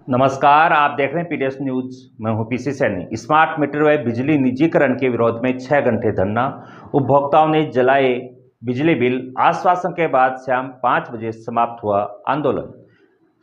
नमस्कार, आप देख रहे हैं पीडीएस न्यूज। मैं हूं पीसी सैनी। स्मार्ट मीटर व बिजली निजीकरण के विरोध में 6 घंटे धरना। उपभोक्ताओं ने जलाए बिजली बिल। आश्वासन के बाद शाम 5 बजे समाप्त हुआ आंदोलन।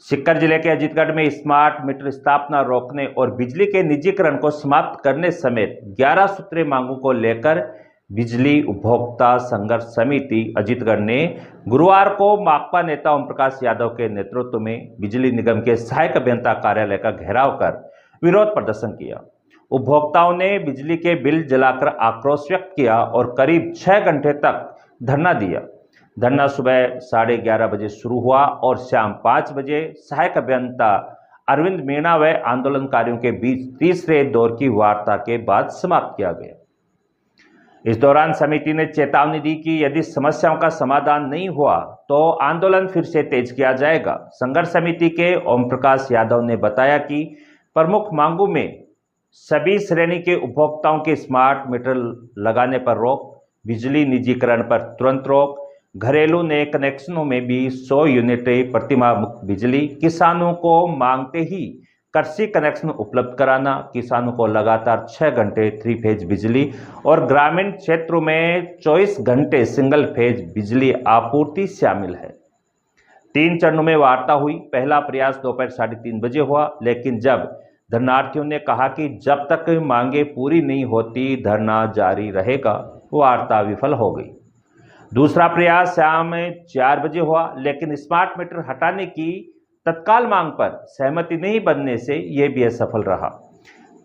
सीकर जिले के अजीतगढ़ में स्मार्ट मीटर स्थापना रोकने और बिजली के निजीकरण को समाप्त करने समेत 11 सूत्रीय मांगों को लेकर बिजली उपभोक्ता संघर्ष समिति अजीतगढ़ ने गुरुवार को माकपा नेता ओम प्रकाश यादव के नेतृत्व में बिजली निगम के सहायक अभियंता कार्यालय का घेराव कर विरोध प्रदर्शन किया। उपभोक्ताओं ने बिजली के बिल जलाकर आक्रोश व्यक्त किया और करीब 6 घंटे तक धरना दिया। धरना सुबह 11:30 बजे शुरू हुआ और शाम 5 बजे सहायक अभियंता अरविंद मीणा व आंदोलनकारियों के बीच तीसरे दौर की वार्ता के बाद समाप्त किया गया। इस दौरान समिति ने चेतावनी दी कि यदि समस्याओं का समाधान नहीं हुआ तो आंदोलन फिर से तेज किया जाएगा। संघर्ष समिति के ओम प्रकाश यादव ने बताया कि प्रमुख मांगों में सभी श्रेणी के उपभोक्ताओं के स्मार्ट मीटर लगाने पर रोक, बिजली निजीकरण पर तुरंत रोक, घरेलू नए कनेक्शनों में भी 100 यूनिट प्रतिमाह मुक्त बिजली, किसानों को मांगते ही कृषि कनेक्शन उपलब्ध कराना, किसानों को लगातार 6 घंटे 3 फेज बिजली और ग्रामीण क्षेत्रों में 24 घंटे सिंगल फेज बिजली आपूर्ति शामिल है। 3 चरणों में वार्ता हुई। पहला प्रयास दोपहर 3:30 बजे हुआ, लेकिन जब धरनार्थियों ने कहा कि जब तक मांगे पूरी नहीं होती धरना जारी रहेगा, वार्ता विफल हो गई। दूसरा प्रयास शाम 4 बजे हुआ, लेकिन स्मार्ट मीटर हटाने की तत्काल मांग पर सहमति नहीं बनने से यह भी असफल रहा।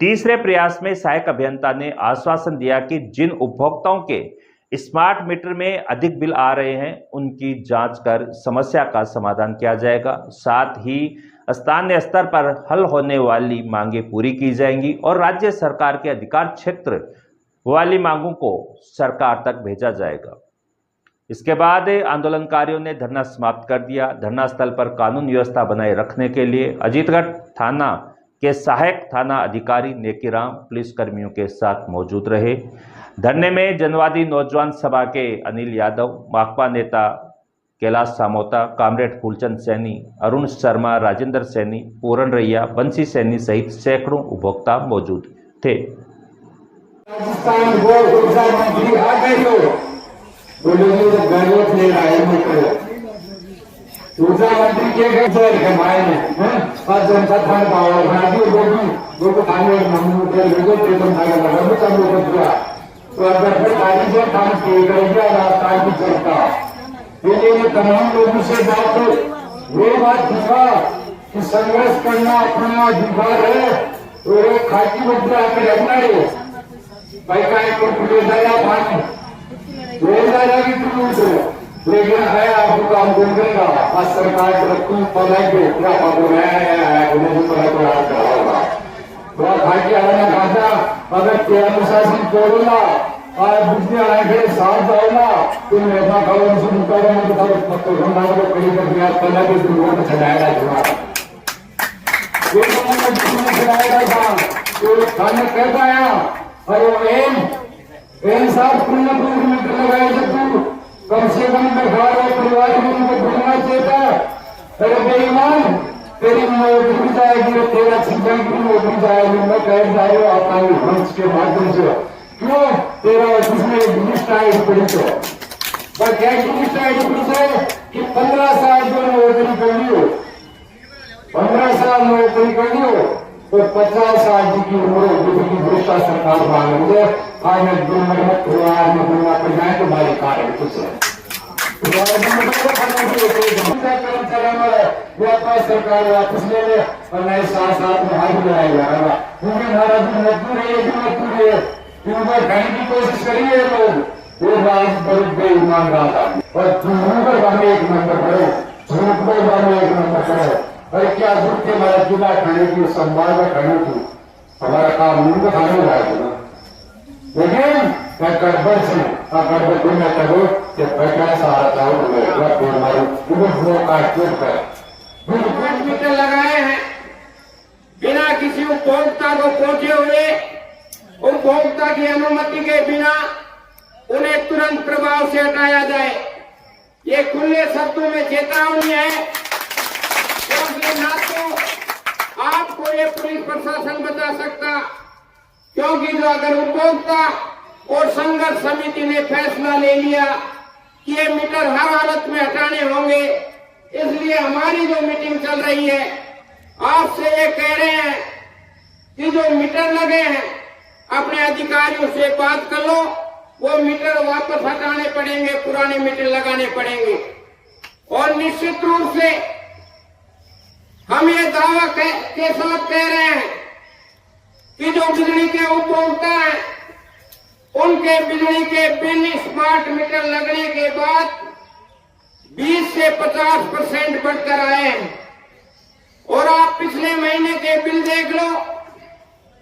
तीसरे प्रयास में सहायक अभियंता ने आश्वासन दिया कि जिन उपभोक्ताओं के स्मार्ट मीटर में अधिक बिल आ रहे हैं उनकी जांच कर समस्या का समाधान किया जाएगा। साथ ही स्थानीय स्तर पर हल होने वाली मांगे पूरी की जाएंगी और राज्य सरकार के अधिकार क्षेत्र वाली मांगों को सरकार तक भेजा जाएगा। इसके बाद आंदोलनकारियों ने धरना समाप्त कर दिया। धरना स्थल पर कानून व्यवस्था बनाए रखने के लिए अजीतगढ़ थाना के सहायक थाना अधिकारी नेकीराम पुलिसकर्मियों के साथ मौजूद रहे। धरने में जनवादी नौजवान सभा के अनिल यादव, माकपा नेता कैलाश सामोता, कामरेड फूलचंद सैनी, अरुण शर्मा, राजेंद्र सैनी, पूरन रैया, बंसी सैनी सहित सैकड़ों उपभोक्ता मौजूद थे। ऊर्जा मंत्री के तमाम लोगों से बात वो बात पूछा कि संघर्ष करना अपना अधिकार है और खाकी मुद्रा आकर रखना है लेकिन है आपको काम करेगा आज सरकार तरक्की पढ़ाएंगे क्या अगर अनुशासन तोड़ना और बुझने आएंगे साथ जाओगा तो ऐसा खबर से कह पाया और साथ लगाए जब कम से कम परिवार को बोलना चाहता अरे बेईमान तेरी नौकरी जाएगी, तेरा चिंतन की नौकरी जाएगी। मैं कह जाए आता हूँ मंच के माध्यम से क्यों तेरा उसमें लिस्ट आई पड़ी तो पर क्या लिस्ट आई पड़ी है कि 15 साल जो नौकरी कर ली हो, 15 साल नौकरी कर ली हो तो 50 साल की उम्र की भ्रष्टा सरकार मांगे आज जाए तो भाई कार्य कुछ सरकार वापस ले ले और नए साथ में हाथ लगाएगा क्योंकि मजदूर है खाने की कोशिश करिए लोग वो बात बहुत बेईमान रहा था और झूठ बांधे 1 नंबर करो, झूठ बांधे 1 नंबर करो। अरे क्या झूठ के हमारा चूल्हा खाने की संभाल में खाने की हमारा काम नींद खाने जाएगा लेकिन गड़बड़ से गड़बड़ में करो कि पैसा आता मीटर लगाए हैं बिना किसी उपभोक्ता को पहुंचे हुए, उपभोक्ता की अनुमति के बिना उन्हें तुरंत प्रभाव से हटाया जाए। ये खुले शब्दों में चेतावनी है क्योंकि ना तो आपको ये पुलिस प्रशासन बता सकता, क्योंकि जो अगर उपभोक्ता और संघर्ष समिति ने फैसला ले लिया कि ये मीटर हर हालत में हटाने होंगे, इसलिए हमारी जो मीटिंग चल रही है आपसे ये कह रहे हैं कि जो मीटर लगे हैं अपने अधिकारियों से बात कर लो, वो मीटर वापस हटाने पड़ेंगे, पुराने मीटर लगाने पड़ेंगे। और निश्चित रूप से हम ये दावा के साथ कह रहे हैं कि जो बिजली के उपभोक्ता हैं उनके बिजली के बिल स्मार्ट मीटर लगने के बाद 20 से 50% बढ़कर आए हैं। और आप पिछले महीने के बिल देख लो,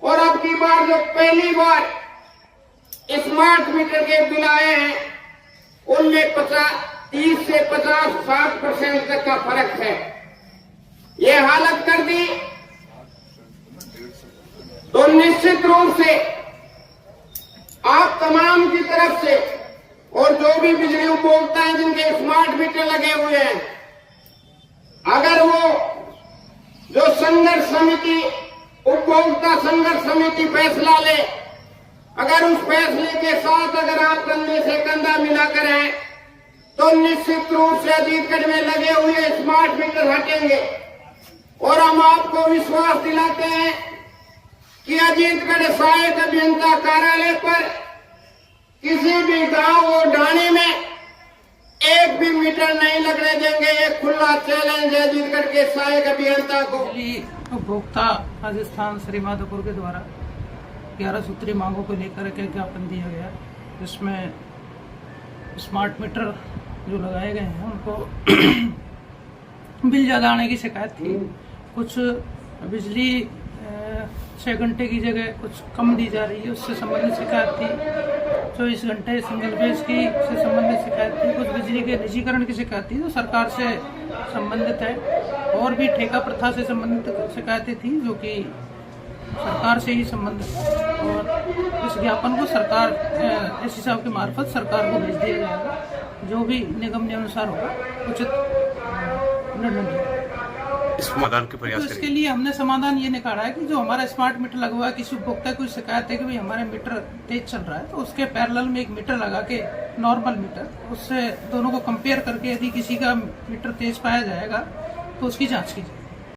और अब की बार जो पहली बार स्मार्ट मीटर के बिल आए हैं उनमें 30 से 50-60% तक का फर्क है। ये हालत कर दी तो निश्चित रूप से आप तमाम की तरफ से, और जो भी बिजली उपभोक्ता हैं जिनके स्मार्ट मीटर लगे हुए हैं, अगर वो जो संघर्ष समिति, उपभोक्ता संघर्ष समिति फैसला ले, अगर उस फैसले के साथ अगर आप कंधे से कंधा मिलाकर हैं तो निश्चित रूप से अजीतगढ़ में लगे हुए स्मार्ट मीटर हटेंगे। और हम आपको विश्वास दिलाते हैं कि अजीतगढ़ सहायक अभियंता कार्यालय पर किसी भी गांव और ढाणी में एक भी मीटर नहीं लगने देंगे। ये खुला चैलेंज है अजीतगढ़ के सहायक अभियंता को। उपभोक्ता राजस्थान श्री माधोपुर के द्वारा 11 सूत्री मांगों को लेकर के ज्ञापन दिया गया, जिसमें स्मार्ट मीटर जो लगाए गए हैं उनको बिल ज़्यादा आने की शिकायत थी। कुछ बिजली 6 घंटे की जगह कुछ कम दी जा रही है, उससे संबंधित शिकायत थी। 24 घंटे सिंगल फेज की से संबंधित शिकायत थी। कुछ बिजली के निजीकरण की शिकायत थी जो सरकार से संबंधित है। और भी ठेका प्रथा से संबंधित शिकायतें थी जो कि सरकार से ही संबंधित है। और इस ज्ञापन को सरकार एससी साहब के मार्फत सरकार को भेज दिया जाएगा। जो भी निगम नियमानुसार होगा उचित निर्णय लिया। समाधान के प्रयास तो इसके लिए हमने समाधान ये निकाला है कि जो हमारा स्मार्ट मीटर लगा हुआ है, किसी उपभोक्ता की शिकायत है कि भाई हमारे मीटर तेज चल रहा है, तो उसके पैरेलल में एक मीटर लगा के नॉर्मल मीटर, उससे दोनों को कंपेयर करके यदि किसी का मीटर तेज पाया जाएगा तो उसकी जांच की जाएगी।